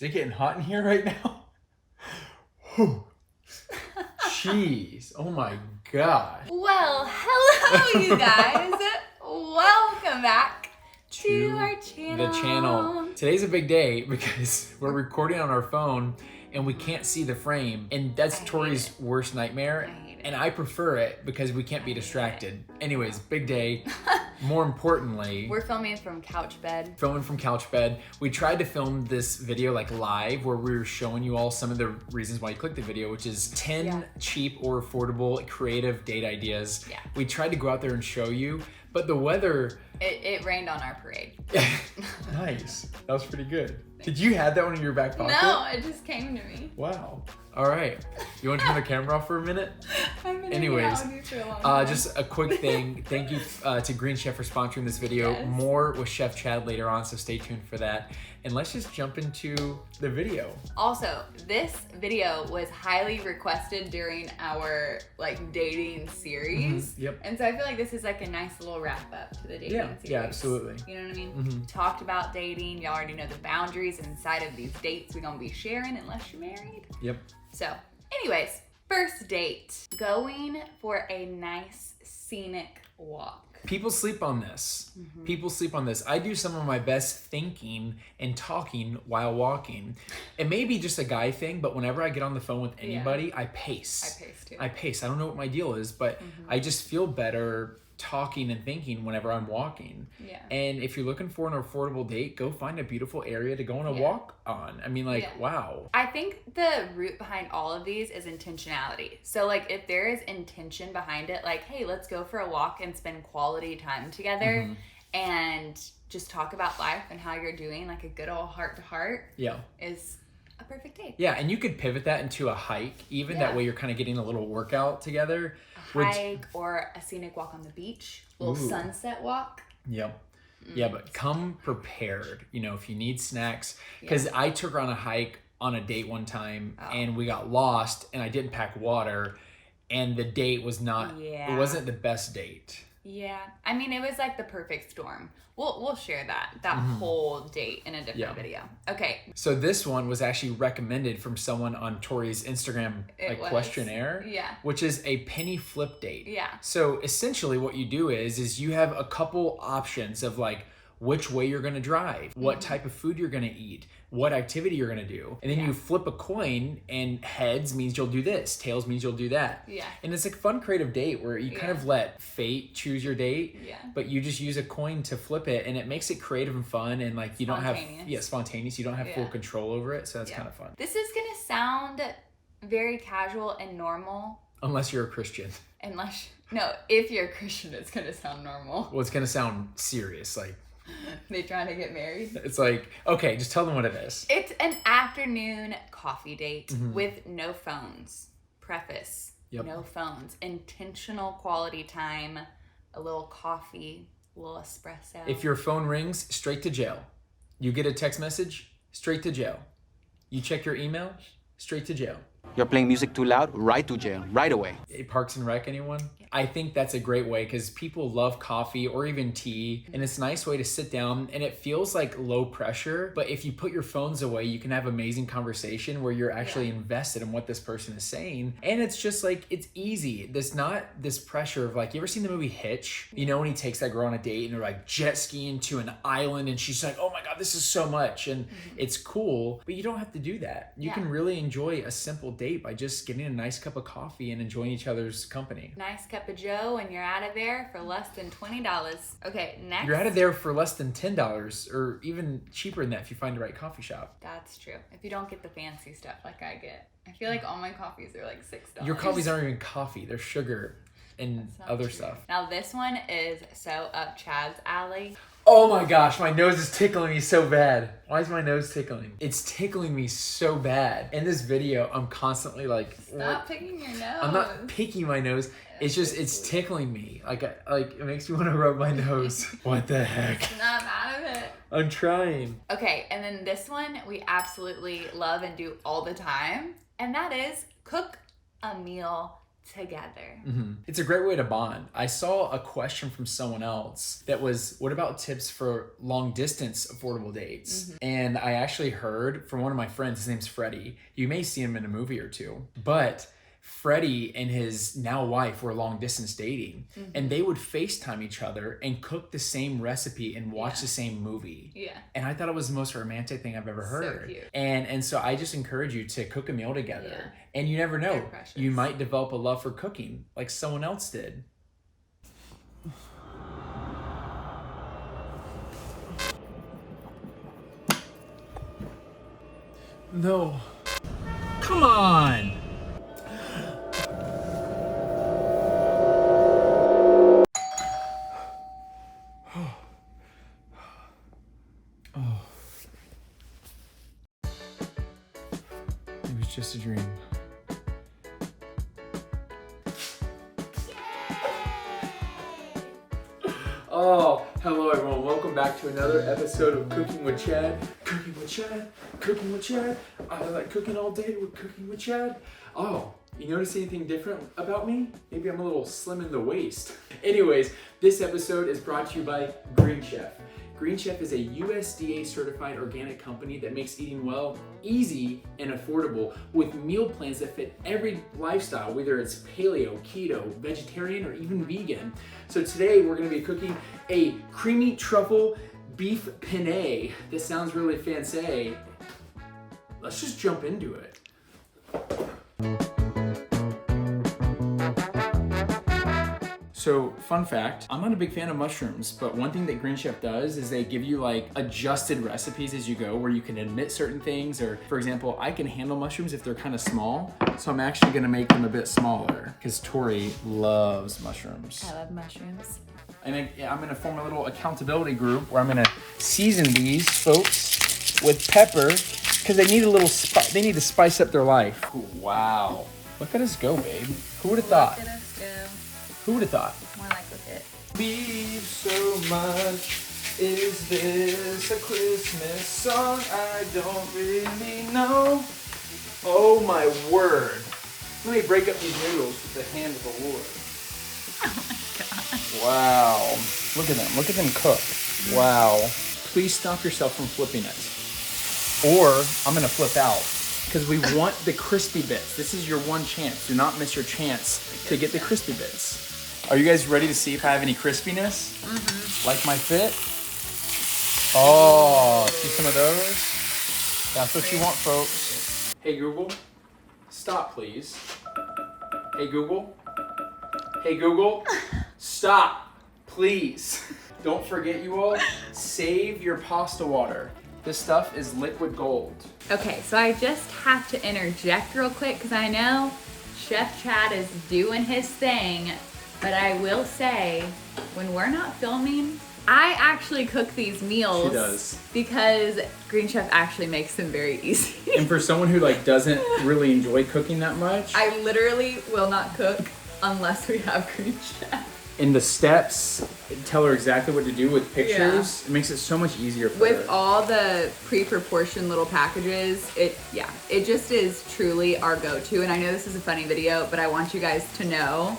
Is it getting hot in here right now? Whew. Jeez. Oh my gosh. Well, hello you guys. Welcome back to our channel. The channel. Today's a big day because we're recording on our phone and we can't see the frame. And that's Tori's worst nightmare. I hate it. And I prefer it because we can't be distracted. Anyways, big day. More importantly, We're filming from couch bed. filming from couch bed. We tried to film this video like live where we were showing you all some of the reasons why you clicked the video, which is 10 cheap or affordable creative date ideas. Yeah. We tried to go out there and show you, but the weather... It rained on our parade. Nice. That was pretty good. Did you have that one in your back pocket? No, it just came to me. Wow. All right. You want to turn the camera off for a minute? I've been Anyways, hanging out with you for a long time. just a quick thing. Thank you to Green Chef for sponsoring this video. Yes. More with Chef Chad later on, so stay tuned for that. And let's just jump into the video. Also, this video was highly requested during our dating series. Yep. And so I feel like this is like a nice little wrap up to the dating series. Yeah, absolutely. You know what I mean? Talked about dating. Y'all already know the boundaries inside of these dates we're gonna be sharing unless you're married. Yep. So, anyways, first date. Going for a nice scenic walk. People sleep on this. People sleep on this. I do some of my best thinking and talking while walking. It may be just a guy thing, but whenever I get on the phone with anybody, I pace. I pace too. I pace. I don't know what my deal is, but I just feel better talking and thinking whenever I'm walking. Yeah. And if you're looking for an affordable date, go find a beautiful area to go on a walk on. I mean, wow. I think the root behind all of these is intentionality. So if there is intention behind it, hey, let's go for a walk and spend quality time together and just talk about life and how you're doing, a good old heart to heart is a perfect date. Yeah, and you could pivot that into a hike, even that way you're kind of getting a little workout together. Hike or a scenic walk on the beach, a little sunset walk. Yep. Yeah, but come prepared, if you need snacks. Because I took her on a hike on a date one time and we got lost and I didn't pack water and the date was not, it wasn't the best date. Yeah. I mean, it was the perfect storm. We'll share that whole date in a different video. Okay. So this one was actually recommended from someone on Tori's Instagram questionnaire, which is a penny flip date. Yeah. So essentially what you do is you have a couple options of which way you're going to drive, what type of food you're going to eat, what activity you're going to do. And then you flip a coin and heads means you'll do this, tails means you'll do that. Yeah. And it's a fun creative date where you kind of let fate choose your date, but you just use a coin to flip it and it makes it creative and fun and you don't have, spontaneous. You don't have full control over it. So that's kind of fun. This is going to sound very casual and normal. Unless you're a Christian. If you're a Christian, it's going to sound normal. Well, it's going to sound serious. They trying to get married? It's okay, just tell them what it is. It's an afternoon coffee date with no phones. Preface, no phones. Intentional quality time, a little coffee, a little espresso. If your phone rings, straight to jail. You get a text message, straight to jail. You check your email, straight to jail. You're playing music too loud, right to jail, right away. Parks and Rec, anyone? I think that's a great way because people love coffee or even tea, and it's a nice way to sit down and it feels like low pressure, but if you put your phones away, you can have amazing conversation where you're actually invested in what this person is saying. And it's just it's easy. There's not this pressure of you ever seen the movie Hitch? When he takes that girl on a date and they're jet skiing to an island and she's oh my God, this is so much. And it's cool, but you don't have to do that. You can really enjoy a simple date by just getting a nice cup of coffee and enjoying each other's company. Nice cup of Joe and you're out of there for less than $20. Okay, next. You're out of there for less than $10 or even cheaper than that if you find the right coffee shop. That's true. If you don't get the fancy stuff like I get. I feel all my coffees are $6. Your coffees aren't even coffee. They're sugar and other stuff. Now this one is so up Chad's alley. Oh my gosh, my nose is tickling me so bad. Why is my nose tickling? It's tickling me so bad. In this video, I'm constantly Stop picking your nose. I'm not picking my nose. It's just, it's tickling me. It makes me want to rub my nose. What the heck? Snap out of it. I'm trying. Okay, and then this one we absolutely love and do all the time. And that is cook a meal together. It's a great way to bond. I saw a question from someone else that was, what about tips for long distance affordable dates? And I actually heard from one of my friends, his name's Freddie. You may see him in a movie or two, but Freddie and his now wife were long distance dating, and they would FaceTime each other and cook the same recipe and watch the same movie. Yeah. And I thought it was the most romantic thing I've ever heard. So cute. And so I just encourage you to cook a meal together. And you never know, you might develop a love for cooking like someone else did. No. Come on. It was just a dream. Oh, hello everyone. Welcome back to another episode of Cooking with Chad. Cooking with Chad. Cooking with Chad. I like cooking all day with Cooking with Chad. Oh, you notice anything different about me? Maybe I'm a little slim in the waist. Anyways, this episode is brought to you by Green Chef. Green Chef is a USDA certified organic company that makes eating well easy and affordable with meal plans that fit every lifestyle, whether it's paleo, keto, vegetarian, or even vegan. So today we're gonna be cooking a creamy truffle beef penne. This sounds really fancy. Let's just jump into it. So, fun fact, I'm not a big fan of mushrooms, but one thing that Green Chef does is they give you like adjusted recipes as you go where you can admit certain things, or for example, I can handle mushrooms if they're kind of small, so I'm actually gonna make them a bit smaller because Tori loves mushrooms. I love mushrooms. And I'm gonna form a little accountability group where I'm gonna season these folks with pepper because they need a little they need to spice up their life. Ooh, wow. Look at us go, babe. Who would have thought? Look at us go. Who would have thought? More like with it. Beef so much. Is this a Christmas song? I don't really know. Oh my word. Let me break up these noodles with the hand of the Lord. Oh my god. Wow. Look at them. Look at them cook. Wow. Please stop yourself from flipping it. Or I'm going to flip out. Because we want the crispy bits. This is your one chance. Do not miss your chance to get the crispy bits. Are you guys ready to see if I have any crispiness? Like my fit? Oh, see some of those? That's what you want, folks. Hey Google, stop please. Hey Google. Hey Google, stop, please. Don't forget, you all, save your pasta water. This stuff is liquid gold. Okay, so I just have to interject real quick because I know Chef Chad is doing his thing, but I will say, when we're not filming, I actually cook these meals. She does. Because Green Chef actually makes them very easy. And for someone who like doesn't really enjoy cooking that much, I literally will not cook unless we have Green Chef. in the steps, tell her exactly what to do with pictures. It makes it so much easier for With her. all the pre-proportioned little packages, it just is truly our go-to. And I know this is a funny video, but I want you guys to know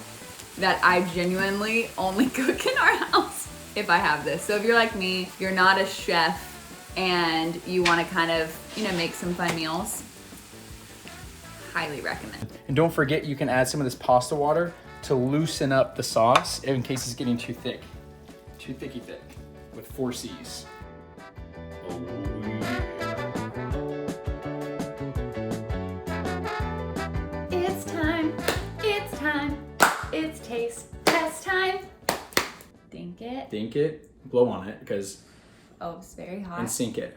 that I genuinely only cook in our house if I have this. So if you're like me, you're not a chef and you want to kind of, make some fun meals, highly recommend. And don't forget, you can add some of this pasta water to loosen up the sauce in case it's getting too thick. Too thicky thick with 4 C's. It's time, it's taste test time. Dink it. Dink it, blow on it, because, Oh, it's very hot. and sink it.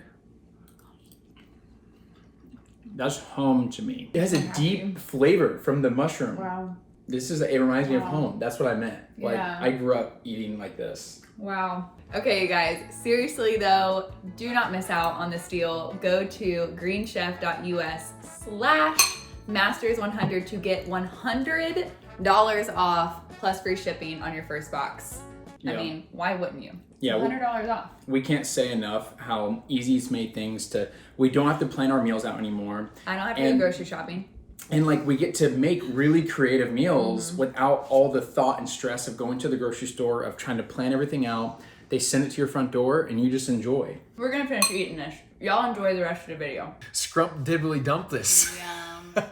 That's home to me. It has a deep flavor from the mushroom. Wow. It reminds me of home. That's what I meant. Like, Yeah. I grew up eating like this. Wow. Okay, you guys, seriously though, do not miss out on this deal. Go to greenchef.us/masters100 to get $100 off plus free shipping on your first box. Yeah. I mean, why wouldn't you? Yeah, $100 off. We can't say enough how easy it's made things to, we don't have to plan our meals out anymore. I don't have to And- go grocery shopping. And like we get to make really creative meals without all the thought and stress of going to the grocery store, of trying to plan everything out. They send it to your front door and you just enjoy. We're gonna finish eating this. Y'all enjoy the rest of the video. Scrump diddly dump this. Yum.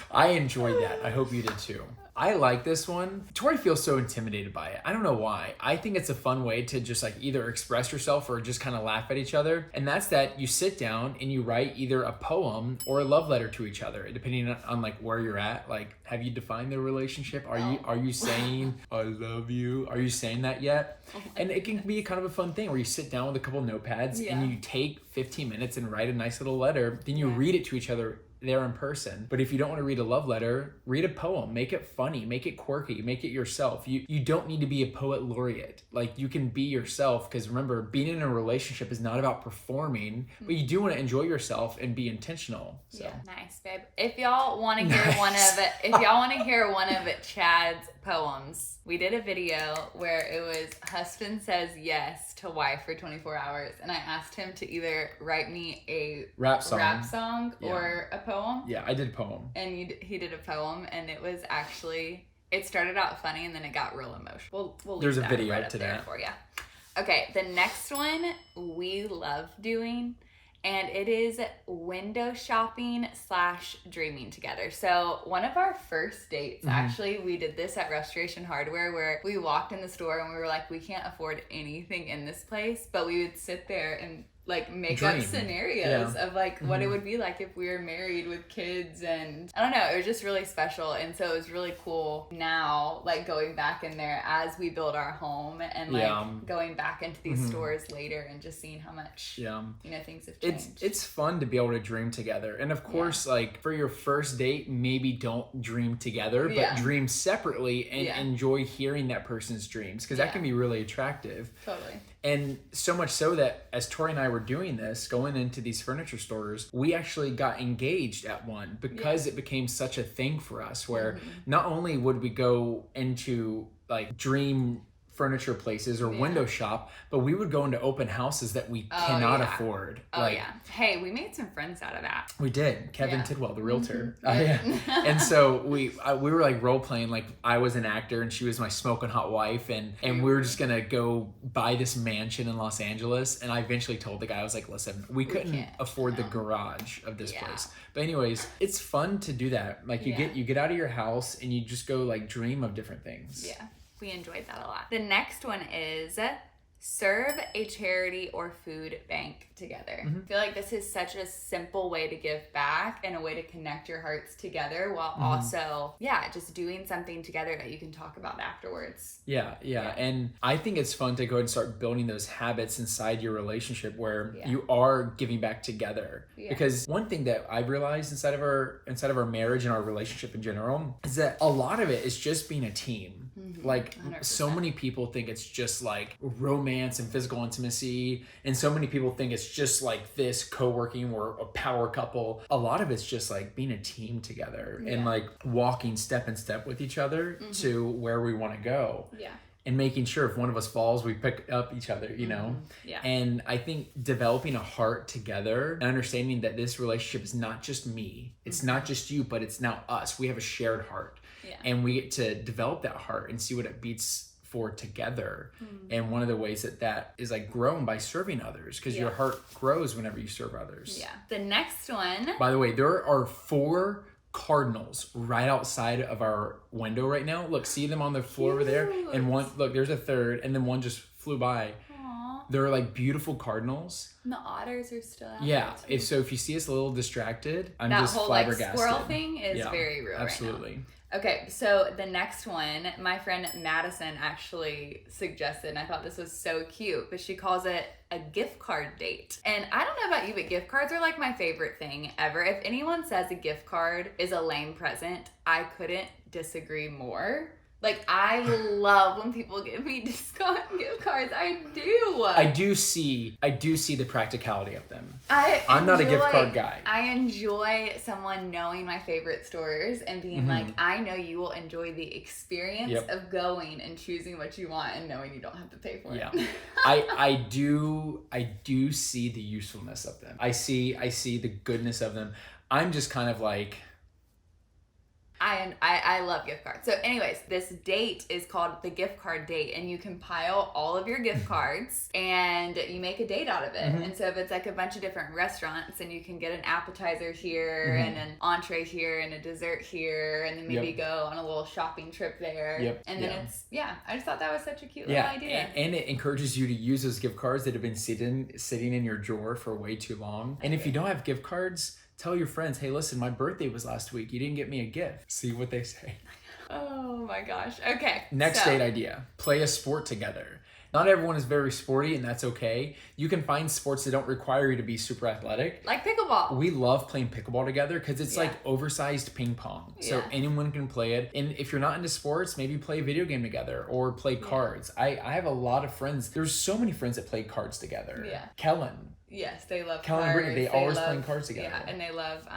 I enjoyed that. I hope you did too. I like this one. Tori feels so intimidated by it. I don't know why. I think it's a fun way to just like either express yourself or just kind of laugh at each other. And that's that you sit down and you write either a poem or a love letter to each other, depending on like where you're at. Like, have you defined the relationship? Are you saying I love you? Are you saying that yet? And it can be kind of a fun thing where you sit down with a couple notepads and you take 15 minutes and write a nice little letter. Then you read it to each other there in person. But if you don't want to read a love letter, read a poem. Make it funny, make it quirky, make it yourself. You don't need to be a poet laureate. Like, you can be yourself, because remember, being in a relationship is not about performing, but you do want to enjoy yourself and be intentional. So. Yeah, nice, babe. If y'all want to hear one of Chad's poems, we did a video where it was husband says yes to wife for 24 hours, and I asked him to either write me a rap song or a poem. Yeah, I did a poem. And he did a poem, and it was actually, it started out funny and then it got real emotional. We'll There's leave a that video right up to there that for you. Okay, the next one we love doing, and it is window shopping / dreaming together. So one of our first dates, actually, we did this at Restoration Hardware, where we walked in the store and we were like, we can't afford anything in this place, but we would sit there and like make up scenarios of like what it would be like if we were married with kids, and I don't know, it was just really special. And so it was really cool now, like going back in there as we build our home and like going back into these stores later and just seeing how much you know, things have changed. It's fun to be able to dream together. And of course, like for your first date, maybe don't dream together, but dream separately and enjoy hearing that person's dreams, because that can be really attractive. Totally. And so much so that as Tori and I were doing this, going into these furniture stores, we actually got engaged at one, because it became such a thing for us, where not only would we go into like dream furniture places or window shop, but we would go into open houses that we cannot afford. Hey, we made some friends out of that. We did. Kevin Tidwell, the realtor. And so we were like role playing, like I was an actor and she was my smoking hot wife, and we were just gonna go buy this mansion in Los Angeles. And I eventually told the guy, I was like, listen, we couldn't afford the garage of this place. But anyways, it's fun to do that. Like you get out of your house and you just go like dream of different things. Yeah. We enjoyed that a lot. The next one is serve a charity or food bank together. I feel like this is such a simple way to give back and a way to connect your hearts together, while also, just doing something together that you can talk about afterwards. Yeah. And I think it's fun to go and start building those habits inside your relationship where you are giving back together. Because one thing that I've realized inside of our marriage and our relationship in general is that a lot of it is just being a team. Like 100%. So many people think it's just like romance and physical intimacy, and so many people think it's just like this co-working or a power couple. A lot of it's just like being a team together and like walking step in step with each other to where we want to go. And making sure if one of us falls, we pick up each other, you know? And I think developing a heart together and understanding that this relationship is not just me, it's not just you, but it's now us. We have a shared heart. And we get to develop that heart and see what it beats for together. And one of the ways that is like grown by serving others, because your heart grows whenever you serve others. The next one. By the way, there are 4 cardinals right outside of our window right now. Look, see them on the floor over there? And one, look, there's a third, and then one just flew by. They're like beautiful cardinals. And the otters are still out. If you see us a little distracted, I'm that just whole flabbergasted. Like squirrel thing is very real. Absolutely. Right now. Okay, so the next one, my friend Madison actually suggested, and I thought this was so cute, but she calls it a gift card date. And I don't know about you, but gift cards are like my favorite thing ever. If anyone says a gift card is a lame present, I couldn't disagree more. Like, I love when people give me discount gift cards. I do. I do see the practicality of them. I'm not a gift card guy. I enjoy someone knowing my favorite stores and being like, I know you will enjoy the experience of going and choosing what you want and knowing you don't have to pay for it. I do see the usefulness of them. I see the goodness of them. I'm just kind of like, I love gift cards. So anyways, this date is called the gift card date, and you compile all of your gift cards and you make a date out of it. And so if it's like a bunch of different restaurants, and you can get an appetizer here and an entree here and a dessert here, and then maybe go on a little shopping trip there. And then it's, I just thought that was such a cute little idea. And it encourages you to use those gift cards that have been sitting in your drawer for way too long. And if you don't have gift cards, tell your friends, hey, listen, my birthday was last week. You didn't get me a gift. See what they say. Oh my gosh. Okay. Next date idea. Play a sport together. Not everyone is very sporty, and that's okay. You can find sports that don't require you to be super athletic. Like pickleball. We love playing pickleball together because it's like oversized ping pong. So anyone can play it. And if you're not into sports, maybe play a video game together or play cards. I have a lot of friends. There's so many friends that play cards together. Yeah. Kellen. Yes, they love Kellen cards. and Brittany, they always playing cards together. Yeah, and they love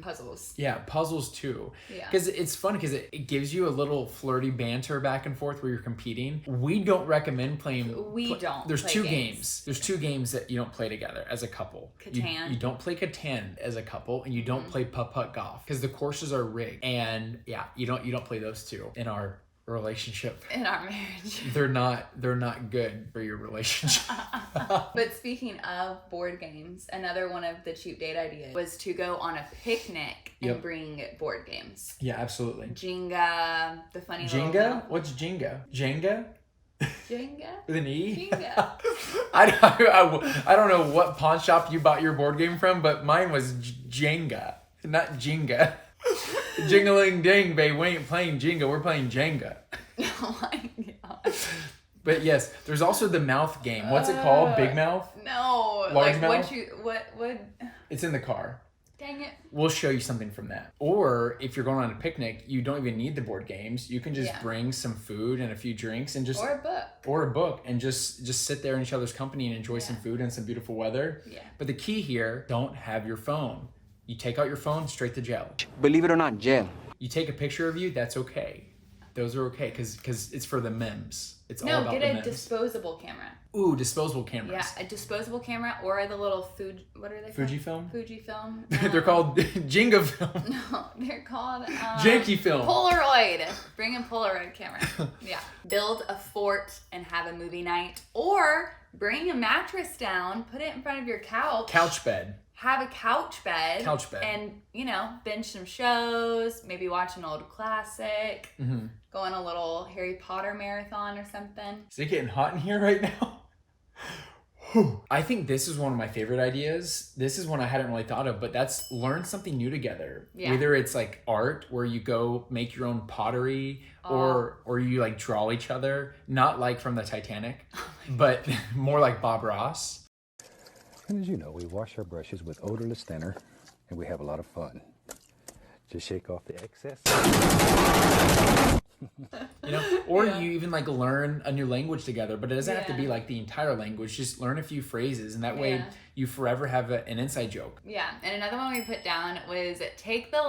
puzzles. Yeah, puzzles too. Yeah. Because it's fun because it gives you a little flirty banter back and forth where you're competing. We don't recommend playing. There's two games. There's two games that you don't play together as a couple. Catan. You don't play Catan as a couple, and you don't play putt-putt golf because the courses are rigged. And you don't play those two in our relationship. In our marriage. They're not good for your relationship. But speaking of board games, another one of the cheap date ideas was to go on a picnic and bring board games. Yeah, absolutely. Jenga, the funny little Jenga? What's Jenga? Jenga? Jenga? With an E? Jenga. I don't know what pawn shop you bought your board game from, but mine was Jenga, not Jenga. Jingling ding, babe. We ain't playing Jenga. We're playing Jenga. Oh my god. But yes, there's also the mouth game. What's it called? Big mouth? No. Large mouth? What? It's in the car. Dang it. We'll show you something from that. Or if you're going on a picnic, you don't even need the board games. You can just bring some food and a few drinks and just... Or a book. And just sit there in each other's company and enjoy some food and some beautiful weather. Yeah. But the key here, don't have your phone. You take out your phone, straight to jail. Believe it or not, jail. You take a picture of you, that's okay. Those are okay because it's for the memes. It's all about the memes. No, get a disposable camera. Ooh, disposable cameras. Yeah, a disposable camera or the little what are they called? Fujifilm? Fujifilm. They're called Jenga film. No, they're called Janky film. Polaroid. Bring a Polaroid camera. Yeah. Build a fort and have a movie night, or bring a mattress down, put it in front of your couch. Couch bed. Have a couch bed. Couch bed. And, binge some shows, maybe watch an old classic, go on a little Harry Potter marathon or something. Is it getting hot in here right now? I think this is one of my favorite ideas. This is one I hadn't really thought of, but that's learn something new together. Yeah. Whether it's like art where you go make your own pottery or you like draw each other, not like from the Titanic, but more like Bob Ross. And as you know, we wash our brushes with odorless thinner, and we have a lot of fun. Just shake off the excess. Or you even like learn a new language together, but it doesn't have to be like the entire language. Just learn a few phrases, and that way you forever have an inside joke. Yeah, and another one we put down was take the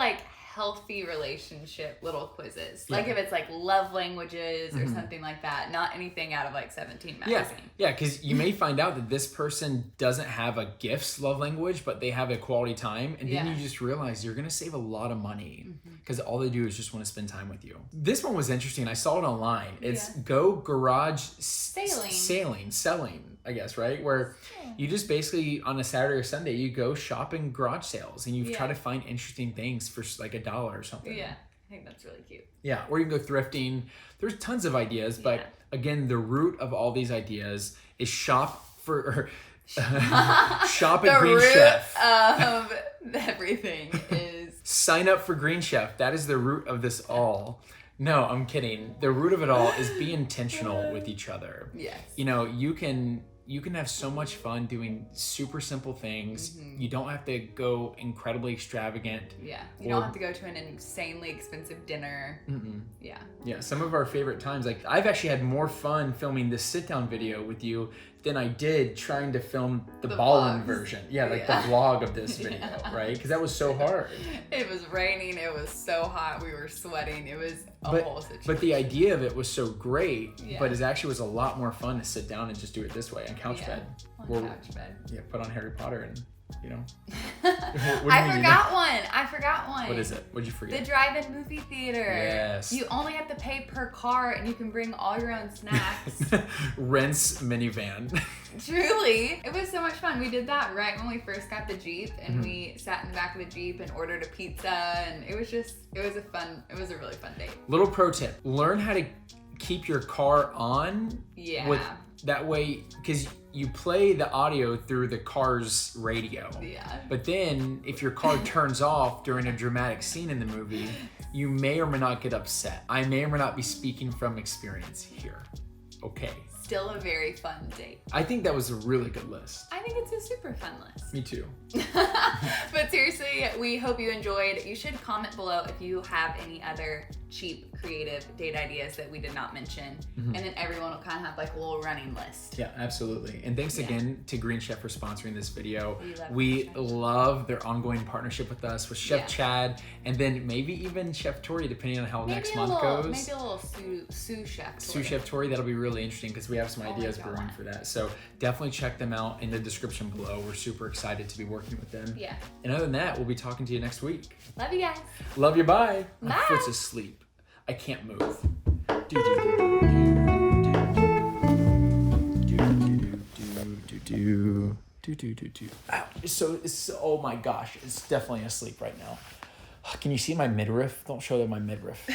healthy relationship little quizzes. Like if it's like love languages or something like that, not anything out of 17 magazine. Yeah, because you may find out that this person doesn't have a gifts love language, but they have a quality time, and then you just realize you're going to save a lot of money because all they do is just want to spend time with you. This one was interesting. I saw it online. It's go garage selling, I guess, right? Where you just basically on a Saturday or Sunday, you go shopping garage sales and you try to find interesting things for like $1 or something. Yeah, I think that's really cute. Yeah, or you can go thrifting. There's tons of ideas, but again, the root of all these ideas is shop at Green Chef. Of everything is sign up for Green Chef. That is the root of this all. No, I'm kidding. The root of it all is be intentional with each other. Yes. You can have so much fun doing super simple things. You don't have to go incredibly extravagant. Yeah. You don't have to go to an insanely expensive dinner. Yeah. Yeah. Some of our favorite times, like I've actually had more fun filming this sit down video with you than I did trying to film the ballin' version. Yeah, the vlog of this video, right? Because that was so hard. It was raining. It was so hot. We were sweating. It was a whole situation. But the idea of it was so great, but it actually was a lot more fun to sit down and just do it this way on couch bed. On couch bed. Yeah, put on Harry Potter and You know? I forgot one. What is it? What'd you forget? The drive-in movie theater. Yes. You only have to pay per car and you can bring all your own snacks. Rents minivan. Truly. It was so much fun. We did that right when we first got the Jeep, and we sat in the back of the Jeep and ordered a pizza, and it was a really fun date. Little pro tip, learn how to keep your car on. Yeah. That way, because you play the audio through the car's radio. Yeah. But then if your car turns off during a dramatic scene in the movie, you may or may not get upset. I may or may not be speaking from experience here. Okay. Still a very fun date. I think that was a really good list. I think it's a super fun list. Me too. But seriously, we hope you enjoyed. You should comment below if you have any other cheap, creative date ideas that we did not mention. And then everyone will kind of have like a little running list. Yeah, absolutely. And thanks again to Green Chef for sponsoring this video. We love their ongoing partnership with us, with Chef Chad, and then maybe even Chef Tori, depending on how next month goes. Maybe a little sous chef Tori. Sous Chef Tori, that'll be really interesting because we have some ideas brewing for that. So definitely check them out in the description below. We're super excited to be working with them. Yeah. And other than that, we'll be talking to you next week. Love you guys. Love you, bye. My Bye. foot's asleep. I can't move. Ow. So, oh my gosh, it's definitely asleep right now. Can you see my midriff? Don't show them my midriff.